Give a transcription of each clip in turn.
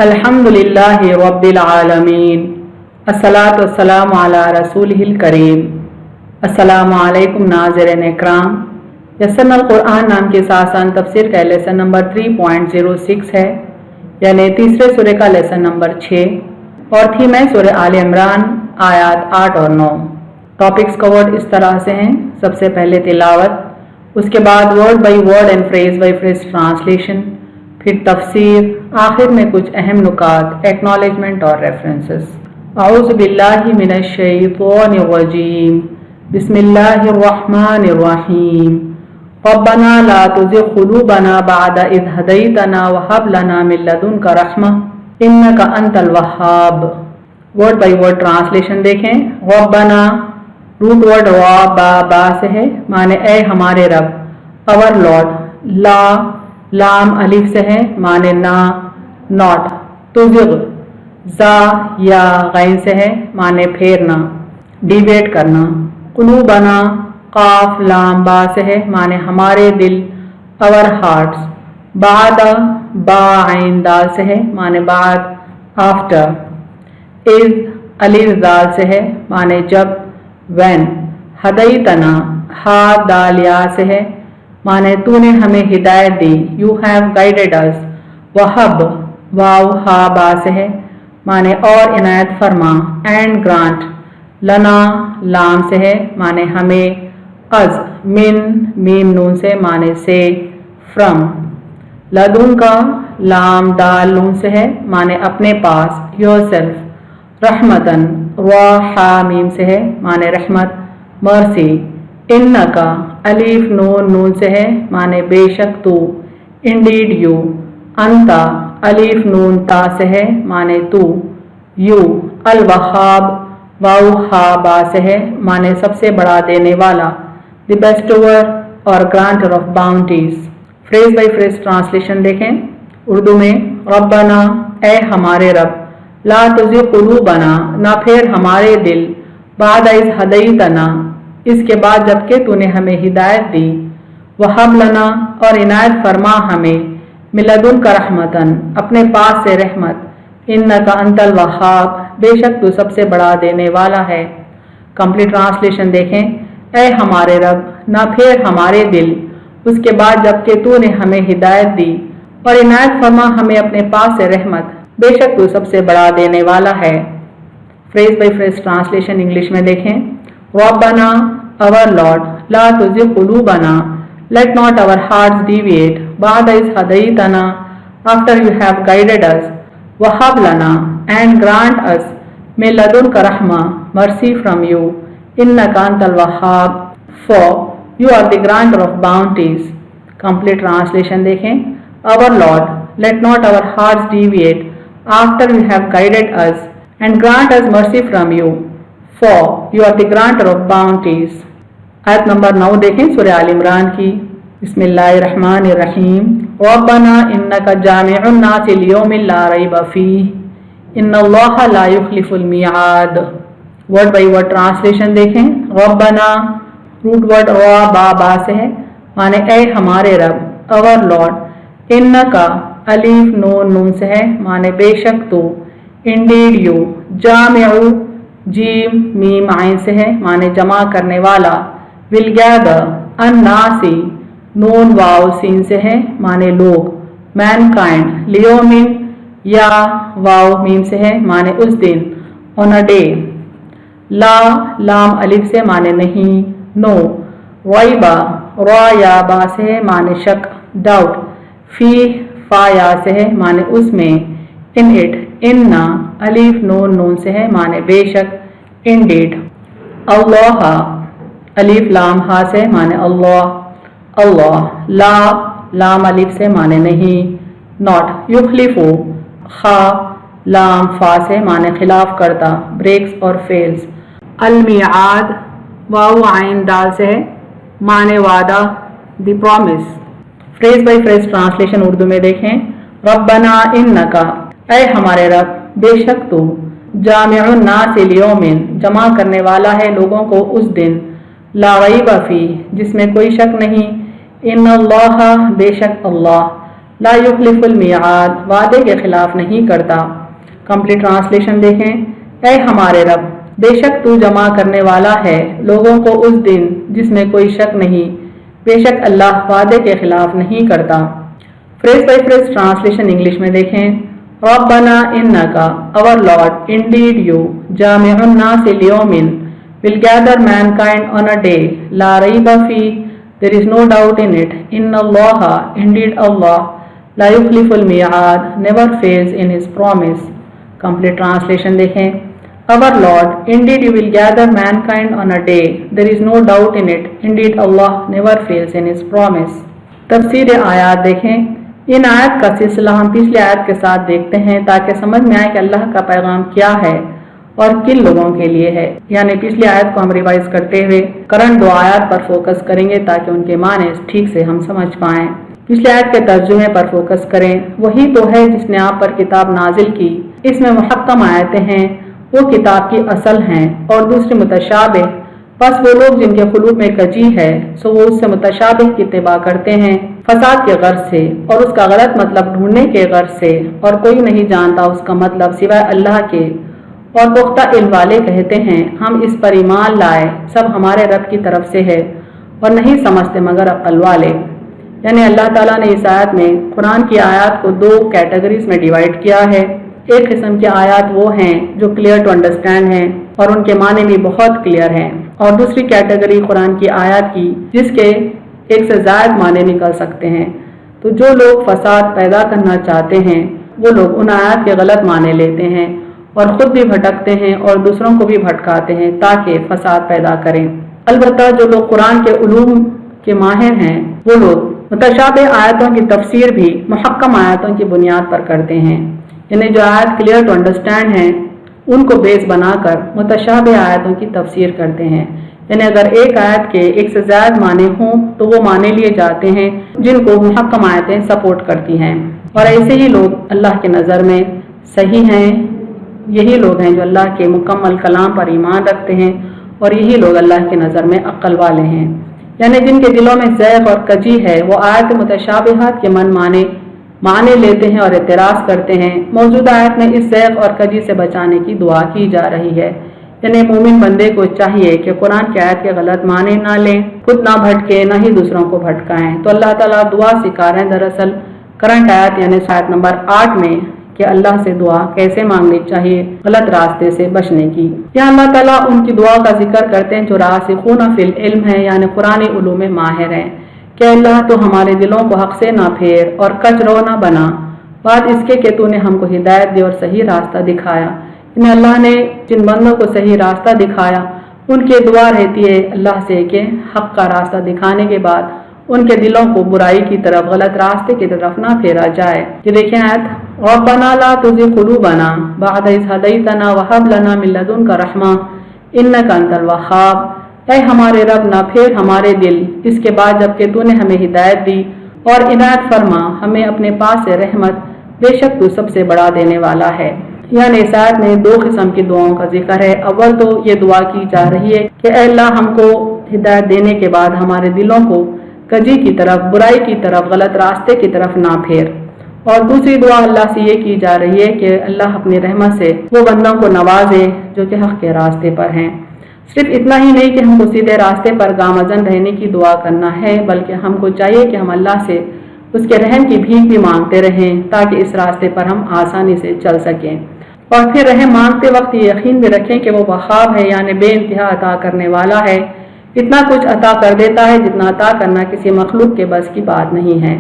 अल्हम्दुलिल्लाहि रब्बिल आलमीन अस्सलातु वस्सलामु अला रसूलिहिल करीम। अस्सलामु अलैकुम नाज़रीन इकराम। यस्सरनल कुरान नाम के आसान तफसीर का लेसन नंबर 3.06 है, यानी तीसरे सूरे का लेसन नंबर 6 और थीम है सूरह आल इमरान आयात 8 और 9। टॉपिक्स कवर्ड इस तरह से हैं। सबसे पहले तिलावत, उसके बाद word by word and phrase by phrase translation, फिर तफसीर, आखिर में कुछ अहम नुकात, एक्नॉलेजमेंट और रेफरेंसेस। औज़ु बिल्लाहि मिनश शैतानिर रजीम, बिस्मिल्लाहिर रहमानिर रहीम। रब्बना ला तुज़िग़ क़ुलूबना बअद इज़ हदैतना व हब लना मिन लदुनका रहमह इन्नका अंतल वह्हाब। वर्ड बाई वर्ड ट्रांसलेशन देखें। रब्बना रूट वर्ड वा बा से है, माने ए हमारे रब, अवर लॉर्ड। ला लाम अलिफ से है, माने ना, नॉट। तुज़िग़ जा या गैन से है, माने फेरना, डिवेट करना। क़ुलूबना काफ लाम बा से है, माने हमारे दिल, अवर हार्ट्स। बाद बा आइन दाल से है, माने बाद, आफ्टर। इज़ अलिफ दाल से है, माने जब, व्हेन। हदैतना हा दाल या से है, माने तूने हमें हिदायत दी, यू हैव गाइडेड अस। वहब वाव हा बा से है, माने और इनायत फरमा, एंड ग्रांट। लना लाम से है, माने हमें। अज मिन मीम नून से, माने से, फ्रॉम। लदुन का लाम दाल नून से है, माने अपने पास, योरसेल्फ। रहमतन वा हा मीम से है, माने रहमत, मर्सी। इन्नका अलीफ नून नून से है, माने बेशक तू, इंडीड यू। अंता अलीफ नून ता से है, माने तू, यू। अल वहाब वाउ हा बा से है, माने सबसे बड़ा देने वाला, द बेस्टोवर और grantor of bounties. Phrase by phrase translation देखें। उर्दू में, रब्बना ए हमारे रब, ला तुज़िग़ क़ुलूबना ना फेर हमारे दिल, बाद इज़ हदैतना इसके बाद जबकि तूने हमें हिदायत दी, वहब लना और इनायत फरमा हमें, मिन लदुनका रहमतन अपने पास से रहमत, इन्नका अंतल वहाब बेशक तू सबसे बड़ा देने वाला है। कंप्लीट ट्रांसलेशन देखें। ए हमारे रब ना फेर हमारे दिल, उसके बाद जबकि तूने हमें हिदायत दी और इनायत फरमा हमें अपने पास से रहमत, बेशक तू सबसे बड़ा देने वाला है। Phrase by phrase translation English में देखें। रब्बना अवर लॉर्ड, ला तुज़िग़ क़ुलूबना let not our hearts deviate, ba'da iz hadaytana after you have guided us, wahab lana and grant us min ladunka rahma mercy from you, innaka antal wahhab for you are the granter of bounties. Complete translation देखें। Our Lord, let not our hearts deviate after you have guided us and grant us mercy from you, for you are the granter of bounties. आयत number 9 देखें सूरह आल इमरान की। बिस्मिल्लाहिर्रहमानिर्रहीम। रब्बना इन्नका जामिउन नास लियौमिन ला रैब फीह इन्नल्लाहा ला युखलिफुल मिआद। Word by word translation देखें। रब्बना root word वा बा से है, माने ए हमारे रब, अवर लॉर्ड। इन्नका अलीफ नून नून से है, माने बेशक तू, इंडीड यू। जामिउ जीम मीम आइन से है, माने जमा करने वाला। विल गैदर अन्नासी नून वाव सीन से है, माने लोग। मैनकाइंड लियोमिन या वाव मीम से है, माने उस दिन, ऑन अ डे। ला लाम अलिफ से, माने नहीं, नो। वाइबा रा या बा से है, माने शक, डाउट। फी फा या से है, माने उसमें। इन इट इन्ना अलिफ नून नून से है, माने बेशक, इंडीड। अल्लाह अलिफ लाम हा से, माने अल्लाह, अल्लाह। ला लाम अलिफ से, माने नहीं, नॉट। युखलिफु खा लाम फा से, माने खिलाफ करता, ब्रेक्स और फेल्स। अल मिआद वाव आइन दाल से है, माने वादा, the promise. Phrase by phrase translation Urdu में देखें। रब्बना इन्नका ऐ हमारे रब, बेशक तू, जामिउन नास लियौमिन जमा करने वाला है लोगों को उस दिन, ला रैब फीह जिसमें कोई शक नहीं, इन्नल्लाहा बेशक अल्लाह, ला युखलिफुल मियाद, वादे के खिलाफ नहीं करता। कंप्लीट ट्रांसलेशन देखें। ऐ हमारे रब, बेशक तू जमा करने वाला है लोगों को उस दिन जिसमें कोई शक नहीं, बेशक अल्लाह वादे के खिलाफ नहीं करता। Phrase by phrase translation English में देखें। रब्बना इन्नका, अवर लॉर्ड, इंडीड यू, जामिउन नास लियौमिन, will gather mankind on a day, la raiba fi, there is no doubt in it, inna allaha, indeed Allah, la yukhliful mi'ad, never fails in his promise। complete translation देखें। our lord, indeed you will gather mankind on a day, there is no doubt in it, indeed Allah never fails in his promise। तफसीर आयात देखें। इन आयत का सिलसिला हम पिछले आयत के साथ देखते हैं ताकि समझ में आए कि अल्लाह का पैगाम क्या है और किन लोगों के लिए है। यानी पिछली आयत को हम रिवाइज करते हुए करंट 2 आयत पर फोकस करेंगे ताकि उनके माने ठीक से हम समझ पाएं। पिछली आयत के तर्जुमे पर फोकस करें। वही तो है जिसने आप पर किताब नाजिल की, इसमें मुहक्कम आयतें हैं, वो किताब की असल हैं, और दूसरी मुतशाबिह, बस वो लोग जिनके कुलूब में कजी है सो वो उससे मुतशाबिह की इत्तिबा करते हैं फसाद के गर्ज से और उसका गलत मतलब ढूंढने के गर्ज से, और कोई नहीं जानता उसका मतलब सिवाय अल्लाह के। और पुख्ता इल्म वाले कहते हैं हम इस पर ईमान लाए, सब हमारे रब की तरफ से है और नहीं समझते मगर अक्ल वाले। यानी अल्लाह ताला ने इस आयत में कुरान की आयत को 2 कैटेगरीज में डिवाइड किया है। एक किस्म की आयत वो हैं जो क्लियर टू अंडरस्टैंड हैं और उनके माने भी बहुत क्लियर हैं, और दूसरी कैटेगरी कुरान की आयत की जिसके एक से ज़ायद माने निकल सकते हैं। तो जो लोग फसाद पैदा करना चाहते हैं वो लोग उन आयत के गलत माने लेते हैं और ख़ुद भी भटकते हैं और दूसरों को भी भटकाते हैं ताकि फसाद पैदा करें। अलबत्ता जो लोग कुरान के उलूम के माहिर हैं वो लोग मुतशाबिह आयतों की तफसीर भी मुहक्कम आयतों की बुनियाद पर करते हैं। यानी जो आयत क्लियर टू अंडरस्टैंड हैं उनको बेस बनाकर मुतशाबिह आयतों की तफसीर करते हैं। यानी अगर एक आयत के एक से ज़्यादा माने हों तो वो माने लिए जाते हैं जिनको मुहक्कम आयतें सपोर्ट करती हैं, और ऐसे ही लोग अल्लाह के नज़र में सही हैं। यही लोग हैं जो अल्लाह के मुकम्मल कलाम पर ईमान रखते हैं, और यही लोग अल्लाह की नज़र में अक्ल वाले हैं। यानी जिनके दिलों में ज़ैग़ और कजी है वो आयत मुतशाबिहात के मन माने लेते हैं और एतराज़ करते हैं। मौजूदा आयत में इस ज़ैग़ और कजी से बचाने की दुआ की जा रही है। यानी मोमिन बंदे को चाहिए कि कुरान की आयत के गलत माने ना लें, खुद ना भटके, ना ही दूसरों को भटकाएं। तो अल्लाह ताला दुआ सिखा रहे हैं दरअसल करंट आयत यानी आयत नंबर 8 में कि अल्लाह से दुआ कैसे मांगनी चाहिए गलत रास्ते से बचने की। यहाँ अल्लाह ताला उनकी दुआ का जिक्र करते हैं जो रासिखून फिल इल्म है, यानी कुरानी उलूम में माहिर हैं कि अल्लाह तो हमारे दिलों को हक से ना फेर और कचरो ना बना, बात इसके कि तूने हमको हिदायत दी और सही रास्ता दिखाया। इन्हें अल्लाह ने जिन बंदों को सही रास्ता दिखाया उनकी दुआ रहती है अल्लाह से कि हक का रास्ता दिखाने के बाद उनके दिलों को बुराई की तरफ, गलत रास्ते की तरफ ना फेरा जाए। ये देखें आयत, रब्बना ला तुज़िग़ क़ुलूबना बअद इज़ हदैतना व हब लना मिन लदुनका रहमा इन्नका अंतल वह्हाब। ऐ हमारे रब, ना फेर हमारे दिल इसके बाद जबकि तूने हमें हिदायत दी, और इनायत फरमा हमें अपने पास से रहमत, बेशक तू सबसे बड़ा देने वाला है। यानी इस आयत में 2 किस्म की दुआओं का जिक्र है। अव्वल तो ये दुआ की जा रही है कि अल्लाह हमको हिदायत देने के बाद हमारे दिलों को कजी की तरफ, बुराई की तरफ, गलत रास्ते की तरफ ना फेर। और दूसरी दुआ अल्लाह से ये की जा रही है कि अल्लाह अपनी रहमत से वो बंदों को नवाजे जो कि हक के रास्ते पर हैं। सिर्फ इतना ही नहीं कि हमको सीधे रास्ते पर गामजन रहने की दुआ करना है, बल्कि हमको चाहिए कि हम अल्लाह से उसके रहम की भीख भी मांगते रहें ताकि इस रास्ते पर हम आसानी से चल सकें। और फिर रहम मांगते वक्त ये यकीन भी रखें कि वो वहाब है, यानी बेइंतहा अता करने वाला है। इतना कुछ अता कर देता है जितना अता करना किसी मखलूक के बस की बात नहीं है।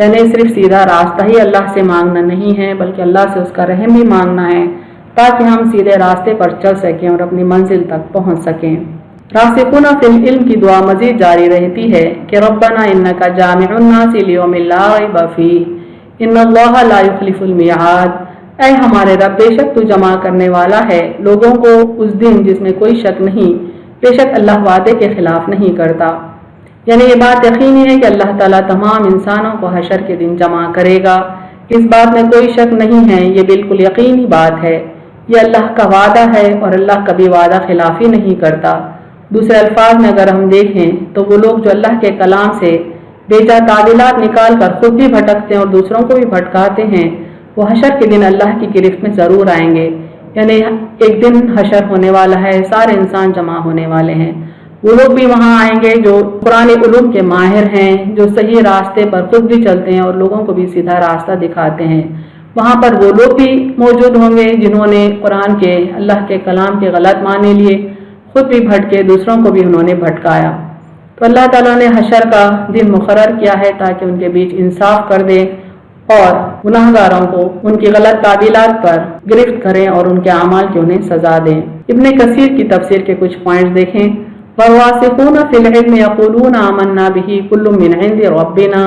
यानी सिर्फ सीधा रास्ता ही अल्लाह से मांगना नहीं है, बल्कि अल्लाह से उसका रहम भी मांगना है ताकि हम सीधे रास्ते पर चल सकें और अपनी मंजिल तक पहुंच सकें। रासिखून फिल इल्म की दुआ मजीद जारी रहती है कि रब्बना इन्नका जामिउन नास लियौमिन ला रैब फीह इन्नल्लाहा ला युखलिफुल मियाद। ऐ हमारे रब, बेशक तू जमा करने वाला है लोगों को उस दिन जिसमें कोई शक नहीं, बेशक अल्लाह वादे के खिलाफ नहीं करता। यानी ये बात यकीनी है कि अल्लाह ताला तमाम इंसानों को हशर के दिन जमा करेगा, इस बात में कोई शक नहीं है, ये बिल्कुल यकीनी बात है। ये अल्लाह का वादा है और अल्लाह कभी वादा खिलाफी नहीं करता। दूसरे अल्फाज में अगर हम देखें तो वो लोग जो अल्लाह के कलाम से बेजा तावीलात निकाल कर खुद भी भटकते हैं और दूसरों को भी भटकाते हैं, वो हशर के दिन अल्लाह की गिरफ्त में ज़रूर आएंगे। यानी एक दिन हशर होने वाला है, सारे इंसान जमा होने वाले हैं। वो लोग भी वहाँ आएंगे जो कुरान उलूम के माहिर हैं, जो सही रास्ते पर खुद भी चलते हैं और लोगों को भी सीधा रास्ता दिखाते हैं। वहाँ पर वो लोग भी मौजूद होंगे जिन्होंने कुरान के, अल्लाह के कलाम के गलत माने लिए, खुद भी भटके, दूसरों को भी उन्होंने भटकाया। तो अल्लाह ताला ने हशर का दिन मुकर्रर किया है ताकि उनके बीच इंसाफ कर दे और गुनाहगारों को उनकी गलत तावीलात पर गिरफ्त करें और उनके अमाल की उन्हें सजा दें। इब्ने कसीर की तफसीर के कुछ पॉइंट्स देखें। ववासिखून फिल इल्म यक़ूलून आमन्ना बिही कुल्लुम मिन इंदि रब्बिना,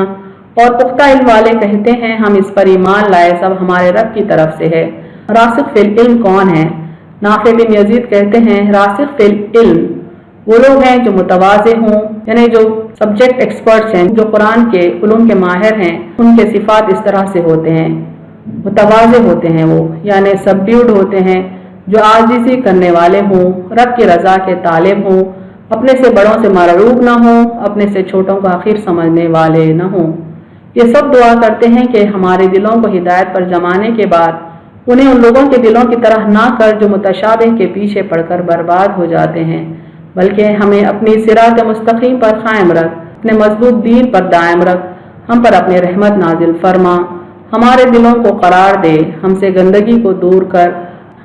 और पुख्ता इल्म वाले कहते हैं हम इस पर ईमान लाए, सब हमारे रब की तरफ से है। रासिख फिल इल्म कौन है? नाफे बिन यजीद कहते हैं रासिख फिल इल्म वो लोग हैं जो मुतवाज़े हों, यानी जो सब्जेक्ट एक्सपर्ट्स हैं, जो कुरान के उलूम के माहिर हैं, उनके सिफात इस तरह से होते हैं, मुतवाज़े होते हैं वो, यानी सबड्यूड होते हैं, जो आजिज़ी करने वाले हों, रब की रज़ा के तालिब हों, अपने से बड़ों से मरऊब ना हों, अपने से छोटों को आखिर समझने वाले न हों। ये सब दुआ करते हैं कि हमारे दिलों को हिदायत पर जमाने के बाद उन्हें उन लोगों के दिलों की तरह ना कर जो मुतशाबिह के पीछे पड़कर बर्बाद हो जाते हैं, बल्कि हमें अपनी सिरात मुस्तकीम पर कायम रख, अपने मजबूत दीन पर दायम रख, हम पर अपनी रहमत नाजिल फरमा, हमारे दिलों को करार दे, हमसे गंदगी को दूर कर,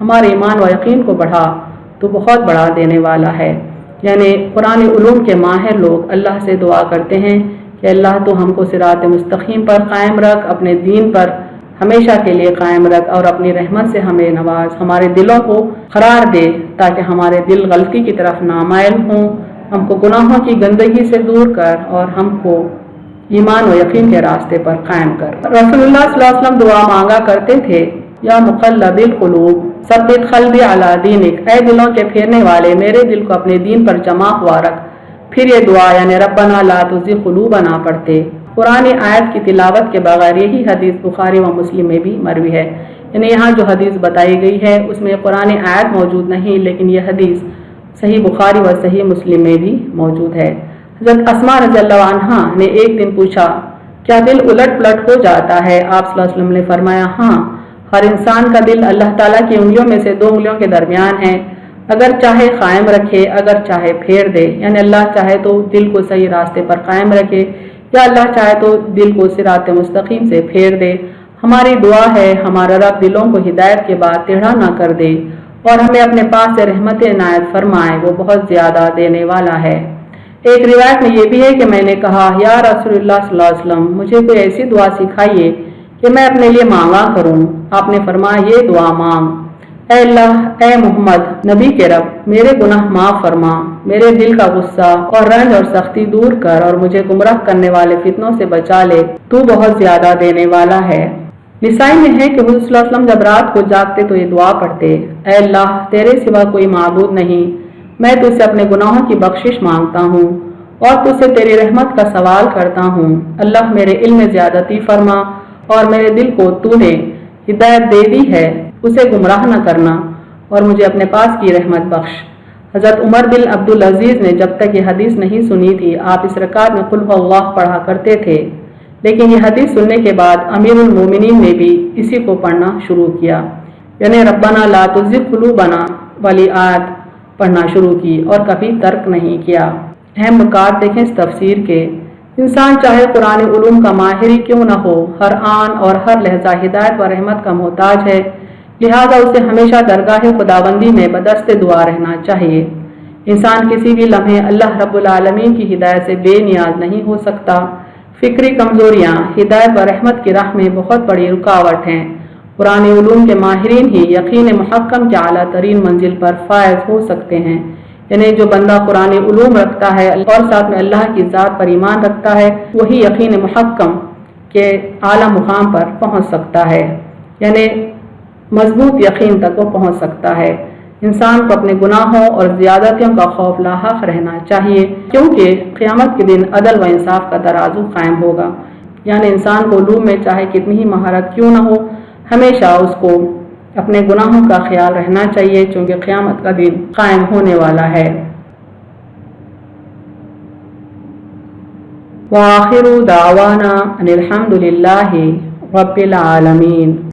हमारे ईमान व यकीन को बढ़ा, तो बहुत बढ़ा देने वाला है। यानी कुरान उलूम के माहिर लोग अल्लाह से दुआ करते हैं कि अल्लाह तो हमको सिरात मुस्तकीम पर कायम रख, अपने दीन पर हमेशा के लिए कायम रख और अपनी रहमत से हमें नवाज, हमारे दिलों को करार दे ताकि हमारे दिल गलती की तरफ नामाइल हों, हमको गुनाहों की गंदगी से दूर कर और हमको ईमान व यकीन के रास्ते पर कायम कर। रसूलुल्लाह सल्लल्लाहु अलैहि वसल्लम दुआ मांगा करते थे, या मुक़ल्लिबिल क़ुलूब सब्बित क़ल्बी अला दीनिक, ऐ दिलों के फेरने वाले मेरे दिल को अपने दीन पर जमा हुआ रख। फिर ये दुआ यानी रब्बना ला तुज़िग़ क़ुलूबना पढ़ते। कुरानी आयत की तिलावत के बगैर यही हदीस बुखारी व मुस्लिम में भी मरवी है। यानी यहाँ जो हदीस बताई गई है उसमें कुरानी आयत मौजूद नहीं, लेकिन यह हदीस सही बुखारी व सही मुस्लिम में भी मौजूद है। हज़रत अस्मा रज़ियल्लाहु अन्हा ने एक दिन पूछा, क्या दिल उलट पलट हो जाता है? आप सल्लल्लाहु अलैहि वसल्लम ने फरमाया, हाँ, हर इंसान का दिल अल्लाह ताला की उंगलियों में से 2 उंगलियों के दरमियान है, अगर चाहे कायम रखे, अगर चाहे फेर दे। यानी अल्लाह चाहे तो दिल को सही रास्ते पर कायम रखे, या अल्लाह चाहे तो दिल को सिरात मुस्तकीम से फेर दे। हमारी दुआ है हमारा रब दिलों को हिदायत के बाद टेढ़ा ना कर दे और हमें अपने पास से रहमत इनायत फरमाए, वो बहुत ज़्यादा देने वाला है। एक रिवायत में ये भी है कि मैंने कहा, या रसूलुल्लाह सल्लल्लाहु अलैहि वसल्लम मुझे कोई ऐसी दुआ सिखाइए कि मैं अपने लिए मांगा करूं। आपने फरमाया, ये दुआ मांग, ऐ अल्लाह, ऐ मोहम्मद नबी के रब, मेरे गुनाह माफ़ फरमा, मेरे दिल का गुस्सा और रंज और सख्ती दूर कर और मुझे गुमराह करने वाले फितनों से बचा ले, तू बहुत ज्यादा देने वाला है। निसाई में है कि हुज़ूर सल्लल्लाहु अलैहि वसल्लम जब रात को जागते तो ये दुआ पढ़ते, ऐ अल्लाह, तेरे सिवा कोई माबूद नहीं, मैं तुझसे अपने गुनाहों की बख्शिश मांगता हूँ और तुझसे तेरी रहमत का सवाल करता हूँ। अल्लाह, मेरे इल्म में ज्यादती फरमा और मेरे दिल को तूने हिदायत दे दी है, उसे गुमराह न करना और मुझे अपने पास की रहमत बख्श। हज़रत उमर बिन अब्दुल अजीज ने जब तक ये हदीस नहीं सुनी थी, आप इस रकात में कुल हुवल्लाह पढ़ा करते थे, लेकिन ये हदीस सुनने के बाद अमीरुल मोमिनीन ने भी इसी को पढ़ना शुरू किया, यानी रब्बना ला तुज़िग़ क़ुलूबना वाली आयत पढ़ना शुरू की और कभी तर्क नहीं किया। अहम नुकात देखें इस तफसीर के। इंसान चाहे कुरान उलूम का माहिर ही क्यों न हो, हर आन और हर लहजा हिदायत व रहमत का मोहताज है, लिहाजा उसे हमेशा दरगाह खुदाबंदी में बदस्ते दुआ रहना चाहिए। इंसान किसी भी लम्हे अल्लाह रब्बुल आलमीन की हिदायत से बेनियाज नहीं हो सकता। फिक्री कमजोरियाँ हिदायत व रहमत की राह में बहुत बड़ी रुकावट हैं। कुरान उलूम के माहिरीन ही यकीन मुहक्कम के आला तरीन मंजिल पर फायज हो सकते हैं। यानी जो बंदा कुरान उलूम रखता है और साथ में अल्लाह की ज़ात पर ईमान रखता है, वही यकीन मुहक्कम के आला मुकाम पर पहुँच सकता है, यानी मजबूत यकीन तक वो पहुँच सकता है। इंसान को अपने गुनाहों और ज़्यादतियों का खौफ लाहक रहना चाहिए, क्योंकि क़यामत के दिन अदल व इंसाफ का तराजू कायम होगा। यानी इंसान को उलूम में चाहे कितनी ही महारत क्यों न हो, हमेशा उसको अपने गुनाहों का ख्याल रहना चाहिए, क्योंकि क़यामत का दिन कायम होने वाला है। وآخر دعوانا ان الحمد للہ رب العالمین۔